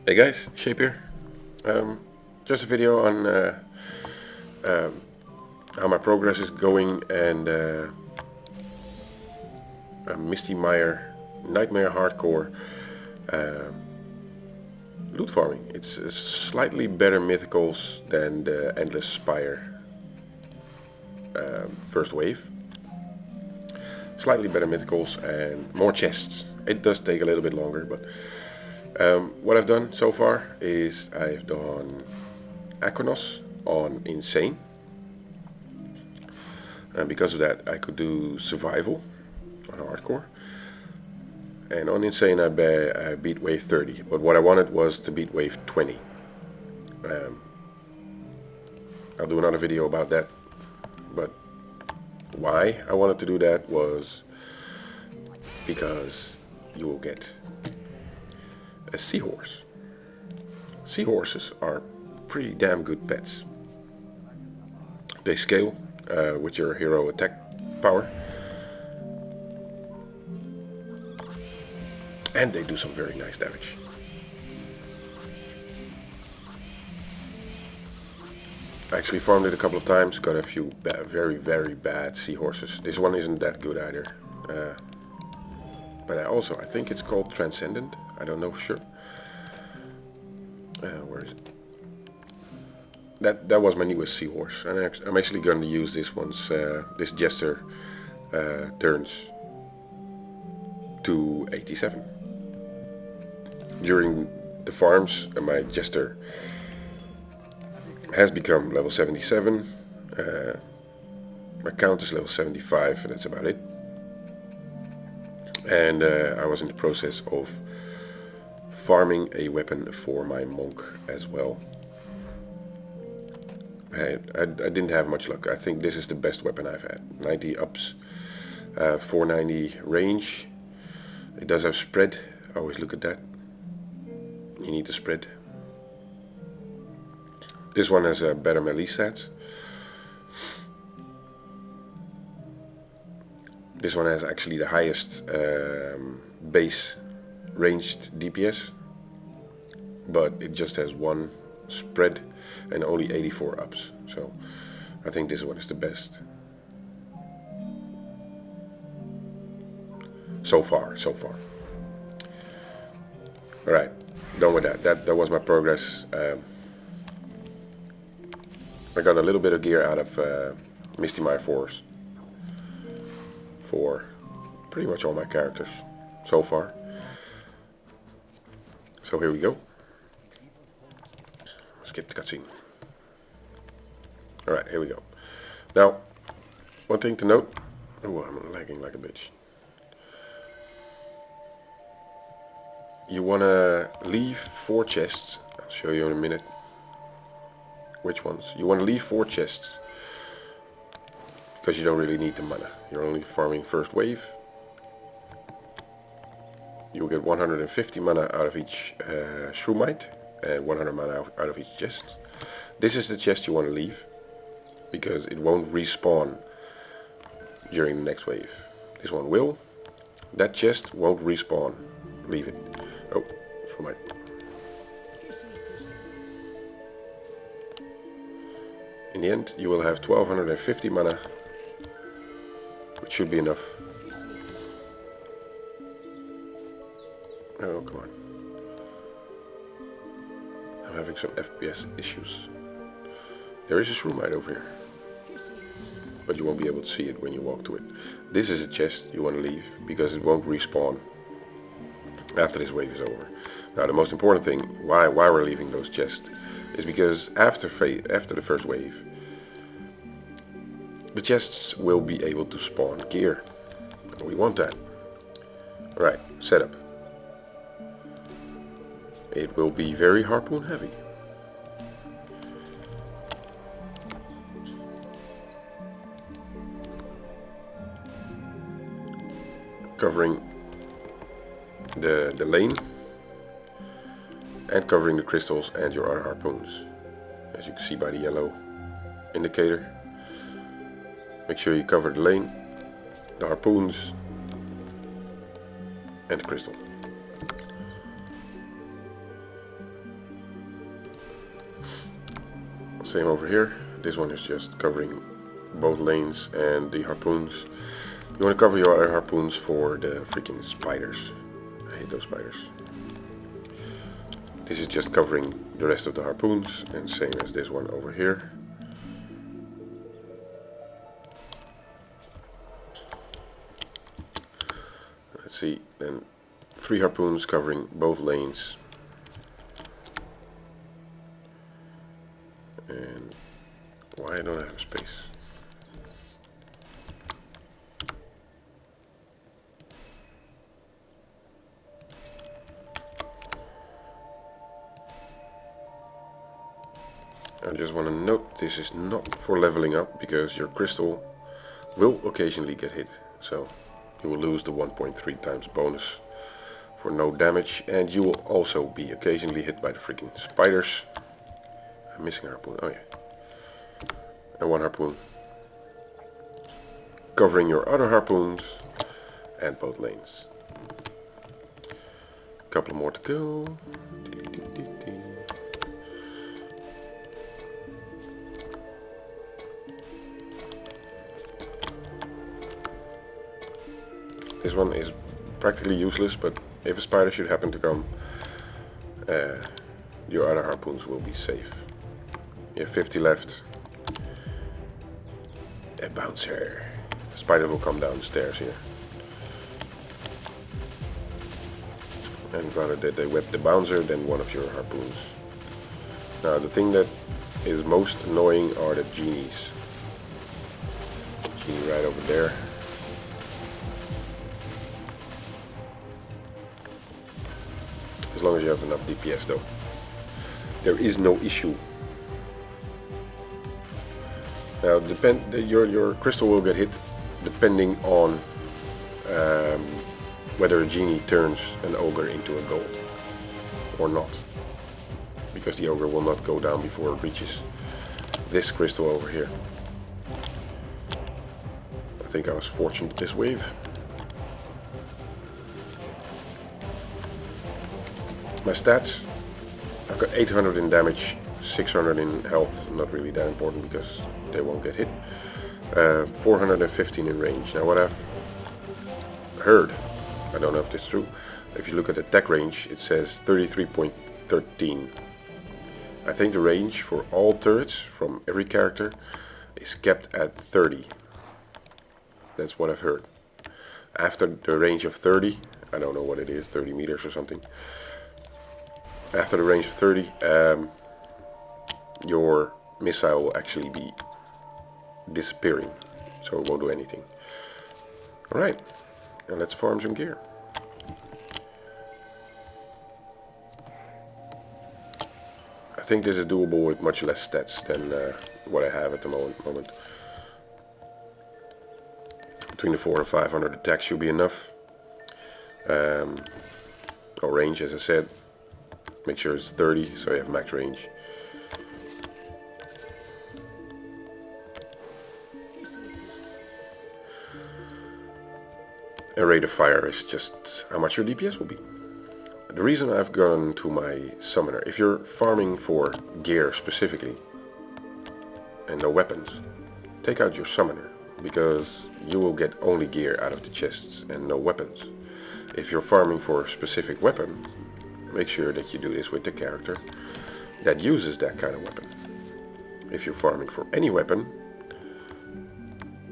Hey guys, Shape here. Just a video on how my progress is going and Mistymire Nightmare Hardcore loot farming. It's slightly better mythicals than the Endless Spire first wave. Slightly better mythicals and more chests. It does take a little bit longer, but what I've done so far is I've done Akonos on Insane, and because of that I could do Survival on Hardcore, and on Insane I beat wave 30, but what I wanted was to beat wave 20. I'll do another video about that, but why I wanted to do that was because you will get a seahorse. Seahorses are pretty damn good pets. They scale with your hero attack power, and they do some very nice damage. I actually farmed it a couple of times, got a few very bad seahorses. This one isn't that good either. But I think it's called Transcendent. I don't know for sure. Where is it? That was my newest seahorse, and I'm actually going to use this once this Jester turns to 87. During the farms, my Jester has become level 77. My count is level 75, and that's about it. And I was in the process of farming a weapon for my monk as well. I didn't have much luck. I think this is the best weapon I've had. 90 ups, 490 range. It does have spread. Always look at that. You need the spread. This one has a better melee stats. This one has actually the highest base ranged DPS, but it just has one spread and only 84 ups. So I think this one is the best. So far. Alright, done with that. That was my progress. I got a little bit of gear out of Mistymire 4s for pretty much all my characters so far. So here we go. Skip the cutscene. Alright, here we go. Now, one thing to note. Oh, I'm lagging like a bitch. You want to leave 4 chests. I'll show you in a minute which ones. You want to leave 4 chests because you don't really need the mana. You're only farming first wave. You'll get 150 mana out of each Shroomite and 100 mana out of each chest. This is the chest you want to leave because it won't respawn during the next wave. This one will. That chest won't respawn. Leave it. Oh, Shroomite. In the end, you will have 1250 mana, which should be enough. Oh, come on. I'm having some FPS issues. There is a Shroomite over here, but you won't be able to see it when you walk to it. This is a chest you want to leave because it won't respawn after this wave is over. Now, the most important thing why we're leaving those chests is because after the first wave, the chests will be able to spawn gear. We want that. Alright, setup. It will be very harpoon heavy. Covering the lane and covering the crystals and your other harpoons, as you can see by the yellow indicator. Make sure you cover the lane, the harpoons and the crystal. Same over here. This one is just covering both lanes and the harpoons. You want to cover your other harpoons for the freaking spiders. I hate those spiders. This is just covering the rest of the harpoons, and same as this one over here. Let's see, then 3 harpoons covering both lanes. And why don't I have space? I just want to note this is not for leveling up, because your crystal will occasionally get hit. So you will lose the 1.3 times bonus for no damage, and you will also be occasionally hit by the freaking spiders. I'm missing a harpoon. Oh yeah. And 1 harpoon. Covering your other harpoons and both lanes. Couple more to go. This one is practically useless, but if a spider should happen to come, your other harpoons will be safe. You have 50 left. A bouncer. The spider will come down the stairs here. And rather that they whip the bouncer than one of your harpoons. Now the thing that is most annoying are the genies. Genie right over there. As long as you have enough DPS though. There is no issue. Now your crystal will get hit depending on whether a genie turns an ogre into a gold or not. Because the ogre will not go down before it reaches this crystal over here. I think I was fortunate this wave. My stats, I've got 800 in damage, 600 in health, not really that important because they won't get hit. 415 in range. Now what I've heard, I don't know if it's true, if you look at the attack range it says 33.13. I think the range for all turrets from every character is kept at 30. That's what I've heard. After the range of 30, I don't know what it is, 30 meters or something. After the range of 30, your missile will actually be disappearing, so it won't do anything. Alright, and let's farm some gear. I think this is doable with much less stats than what I have at the moment. Between the 400 and 500 attacks should be enough. Or range, as I said. Make sure it's 30, so you have max range. A rate of fire is just how much your DPS will be. The reason I've gone to my summoner, if you're farming for gear specifically and no weapons, take out your summoner, because you will get only gear out of the chests and no weapons. If you're farming for a specific weapon, make sure that you do this with the character that uses that kind of weapon. If you're farming for any weapon,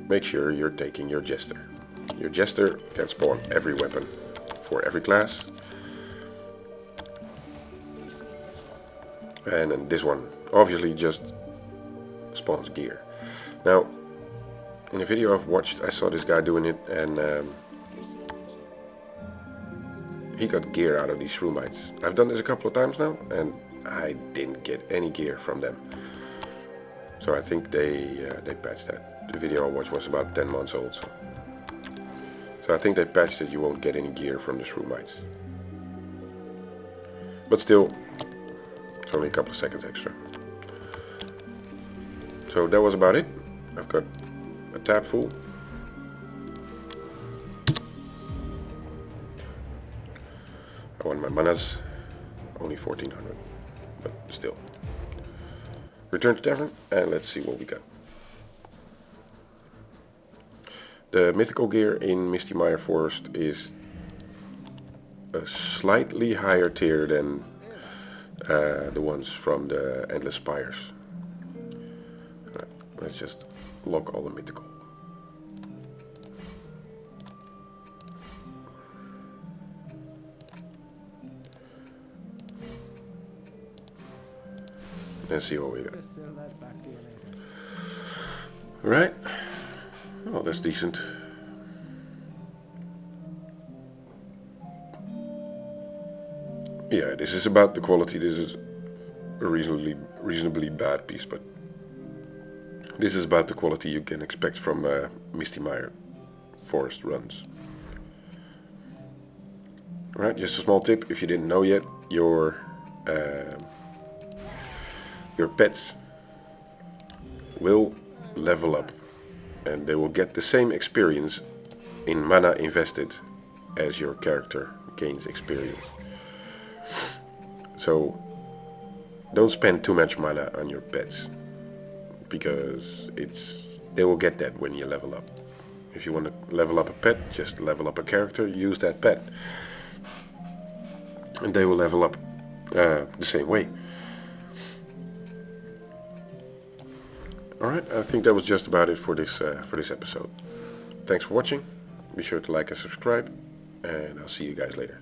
make sure you're taking your jester. Your jester can spawn every weapon for every class. And then this one obviously just spawns gear. Now, in a video I've watched, I saw this guy doing it, and he got gear out of these shroom-mites. I've done this a couple of times now, and I didn't get any gear from them. So I think they patched that. The video I watched was about 10 months old, so I think they patched it. You won't get any gear from the shroom-mites. But still, it's only a couple of seconds extra. So that was about it. I've got a tab full. I want my manas, only 1400, but still. Return to tavern and let's see what we got. The mythical gear in Mistymire Forest is a slightly higher tier than the ones from the Endless Spires. Let's just lock all the mythical. And see what we got. Right. Well, that's decent. Yeah, this is about the quality. This is a reasonably bad piece, but this is about the quality you can expect from Mistymire Forest runs. Alright, just a small tip, if you didn't know yet, your pets will level up and they will get the same experience in mana invested as your character gains experience. So don't spend too much mana on your pets, because they will get that when you level up. If you want to level up a pet, just level up a character, use that pet, and they will level up the same way. Alright, I think that was just about it for this episode. Thanks for watching. Be sure to like and subscribe, and I'll see you guys later.